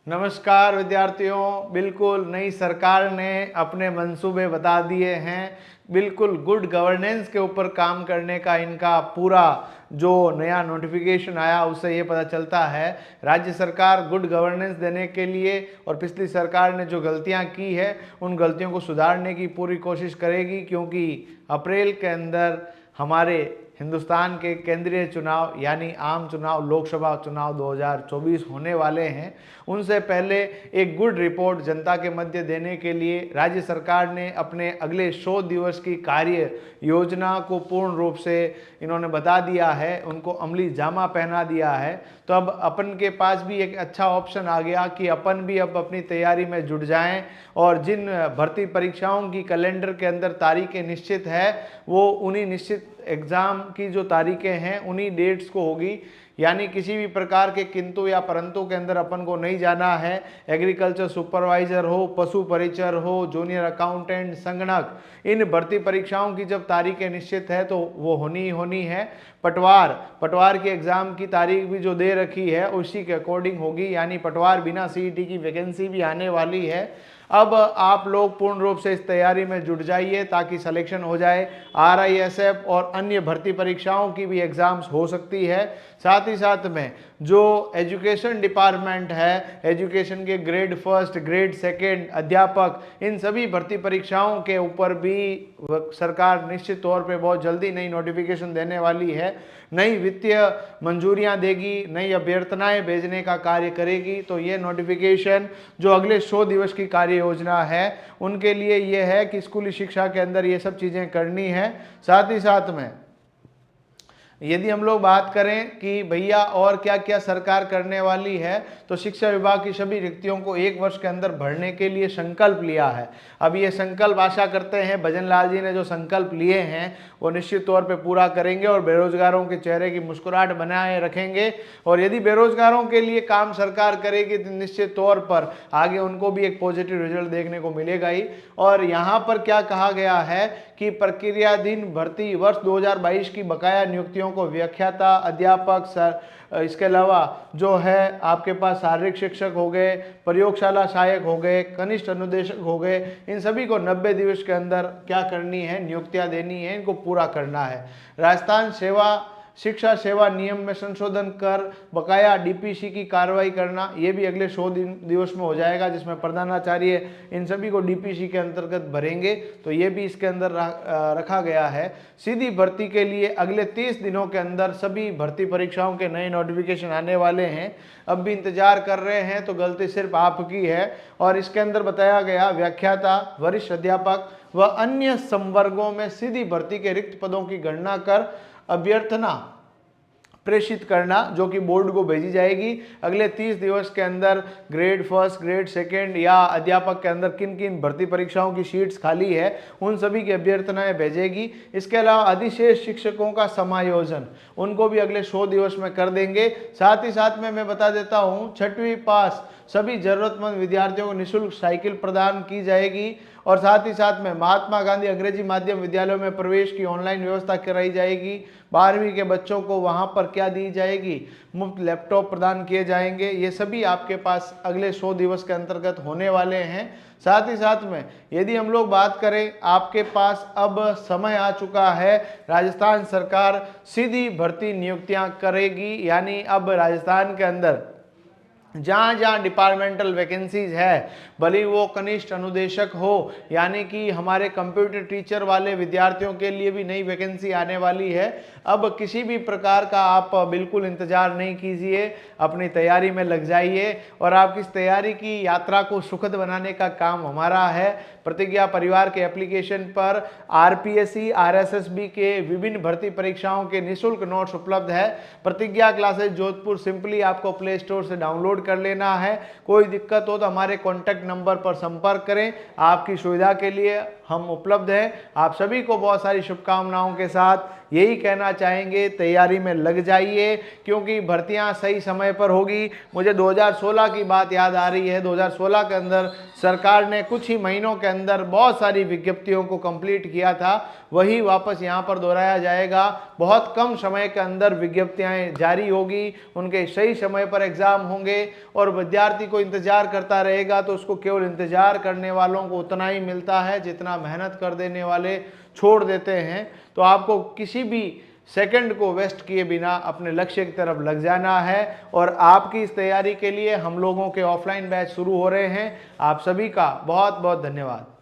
नमस्कार विद्यार्थियों, बिल्कुल नई सरकार ने अपने मंसूबे बता दिए हैं। बिल्कुल गुड गवर्नेंस के ऊपर काम करने का इनका पूरा जो नया नोटिफिकेशन आया उससे ये पता चलता है। राज्य सरकार गुड गवर्नेंस देने के लिए और पिछली सरकार ने जो गलतियां की है उन गलतियों को सुधारने की पूरी कोशिश करेगी, क्योंकि अप्रैल के अंदर हमारे हिंदुस्तान के केंद्रीय चुनाव यानी आम चुनाव, लोकसभा चुनाव 2024 होने वाले हैं। उनसे पहले एक गुड रिपोर्ट जनता के मध्य देने के लिए राज्य सरकार ने अपने अगले 100 दिवस की कार्य योजना को पूर्ण रूप से इन्होंने बता दिया है, उनको अमली जामा पहना दिया है। तो अब अपन के पास भी एक अच्छा ऑप्शन आ गया कि अपन भी अब अपनी तैयारी में जुट जाएं और जिन भर्ती परीक्षाओं की कैलेंडर के अंदर तारीखें निश्चित है वो उन्हीं निश्चित एग्ज़ाम की जो तारीखें हैं उन्हीं डेट्स को होगी। यानी किसी भी प्रकार के किंतु या परंतु के अंदर अपन को नहीं जाना है। एग्रीकल्चर सुपरवाइजर हो, पशु परिचर हो, जूनियर अकाउंटेंट, संगणक, इन भर्ती परीक्षाओं की जब तारीखें निश्चित है तो वो होनी ही होनी है। पटवार की एग्ज़ाम की तारीख भी जो दे रखी है उसी के अकॉर्डिंग होगी, यानी पटवार बिना सीईटी की वैकेंसी भी आने वाली है। अब आप लोग पूर्ण रूप से इस तैयारी में जुट जाइए ताकि सिलेक्शन हो जाए। RISF और अन्य भर्ती परीक्षाओं की भी एग्ज़ाम्स हो सकती है। साथ ही साथ में जो एजुकेशन डिपार्टमेंट है, एजुकेशन के ग्रेड फर्स्ट, ग्रेड सेकेंड, अध्यापक, इन सभी भर्ती परीक्षाओं के ऊपर भी सरकार निश्चित तौर पे बहुत जल्दी नई नोटिफिकेशन देने वाली है। नई वित्तीय मंजूरियां देगी, नई अभ्यर्थनाएं भेजने का कार्य करेगी। तो ये नोटिफिकेशन जो अगले 100 दिवस की कार्य योजना है उनके लिए ये है कि स्कूली शिक्षा के अंदर ये सब चीज़ें करनी है। साथ ही साथ में यदि हम लोग बात करें कि भैया और क्या क्या सरकार करने वाली है, तो शिक्षा विभाग की सभी रिक्तियों को 1 वर्ष के अंदर भरने के लिए संकल्प लिया है। अब ये संकल्प आशा करते हैं भजन लाल जी ने जो संकल्प लिए हैं वो निश्चित तौर पे पूरा करेंगे और बेरोजगारों के चेहरे की मुस्कुराहट बनाए रखेंगे। और यदि बेरोजगारों के लिए काम सरकार करेगी तो निश्चित तौर पर आगे उनको भी एक पॉजिटिव रिजल्ट देखने को मिलेगा ही। और यहाँ पर क्या कहा गया है कि प्रक्रियाधीन भर्ती वर्ष 2022 की बकाया नियुक्तियों को व्याख्याता, अध्यापक, इसके अलावा जो है आपके पास शारीरिक शिक्षक हो गए, प्रयोगशाला सहायक हो गए, कनिष्ठ अनुदेशक हो गए, इन सभी को 90 दिवस के अंदर क्या करनी है, नियुक्तियां देनी है, इनको पूरा करना है। राजस्थान शिक्षा सेवा नियम में संशोधन कर बकाया DPC की कार्रवाई करना, ये भी अगले 100 दिवस में हो जाएगा, जिसमें प्रधानाचार्य इन सभी को DPC के अंतर्गत भरेंगे। तो ये भी इसके अंदर रखा गया है। सीधी भर्ती के लिए अगले 30 दिनों के अंदर सभी भर्ती परीक्षाओं के नए नोटिफिकेशन आने वाले हैं। अब भी इंतजार कर रहे हैं तो गलती सिर्फ आपकी है। और इसके अंदर बताया गया व्याख्याता, वरिष्ठ अध्यापक व अन्य संवर्गों में सीधी भर्ती के रिक्त पदों की गणना कर अभ्यर्थना प्रेषित करना, जो कि बोर्ड को भेजी जाएगी। अगले 30 दिवस के अंदर ग्रेड फर्स्ट, ग्रेड सेकेंड या अध्यापक के अंदर किन किन भर्ती परीक्षाओं की शीट्स खाली है उन सभी की अभ्यर्थनाएं भेजेगी। इसके अलावा अधिशेष शिक्षकों का समायोजन उनको भी अगले 100 दिवस में कर देंगे। साथ ही साथ में मैं बता देता हूँ 6वीं पास सभी जरूरतमंद विद्यार्थियों को निःशुल्क साइकिल प्रदान की जाएगी। और साथ ही साथ में महात्मा गांधी अंग्रेजी माध्यम विद्यालयों में प्रवेश की ऑनलाइन व्यवस्था कराई जाएगी। 12वीं के बच्चों को वहां पर क्या दी जाएगी, मुफ्त लैपटॉप प्रदान किए जाएंगे। ये सभी आपके पास अगले 100 दिवस के अंतर्गत होने वाले हैं। साथ ही साथ में यदि हम लोग बात करें, आपके पास अब समय आ चुका है, राजस्थान सरकार सीधी भर्ती नियुक्तियां करेगी। यानी अब राजस्थान के अंदर जहाँ जहाँ डिपार्टमेंटल वैकेंसीज है, भले वो कनिष्ठ अनुदेशक हो यानी कि हमारे कंप्यूटर टीचर वाले विद्यार्थियों के लिए भी नई वैकेंसी आने वाली है। अब किसी भी प्रकार का आप बिल्कुल इंतजार नहीं कीजिए, अपनी तैयारी में लग जाइए और आपकी इस तैयारी की यात्रा को सुखद बनाने का काम हमारा है। प्रतिज्ञा परिवार के एप्लीकेशन पर RPSC, RSSB के विभिन्न भर्ती परीक्षाओं के निःशुल्क नोट्स उपलब्ध है। प्रतिज्ञा क्लासेस जोधपुर सिंपली आपको प्ले स्टोर से डाउनलोड कर लेना है। कोई दिक्कत हो तो हमारे कॉन्टैक्ट नंबर पर संपर्क करें। आपकी सुविधा के लिए हम उपलब्ध हैं। आप सभी को बहुत सारी शुभकामनाओं के साथ यही कहना चाहेंगे, तैयारी में लग जाइए, क्योंकि भर्तियां सही समय पर होगी। मुझे 2016 की बात याद आ रही है। 2016 के अंदर सरकार ने कुछ ही महीनों के अंदर बहुत सारी विज्ञप्तियों को कंप्लीट किया था, वही वापस यहाँ पर दोहराया जाएगा। बहुत कम समय के अंदर विज्ञप्तियाँ जारी होगी, उनके सही समय पर एग्ज़ाम होंगे और विद्यार्थी को इंतज़ार करता रहेगा तो उसको केवल इंतज़ार करने वालों को उतना ही मिलता है जितना मेहनत कर देने वाले छोड़ देते हैं। तो आपको किसी भी सेकंड को वेस्ट किए बिना अपने लक्ष्य की तरफ लग जाना है। और आपकी इस तैयारी के लिए हम लोगों के ऑफलाइन बैच शुरू हो रहे हैं। आप सभी का बहुत बहुत धन्यवाद।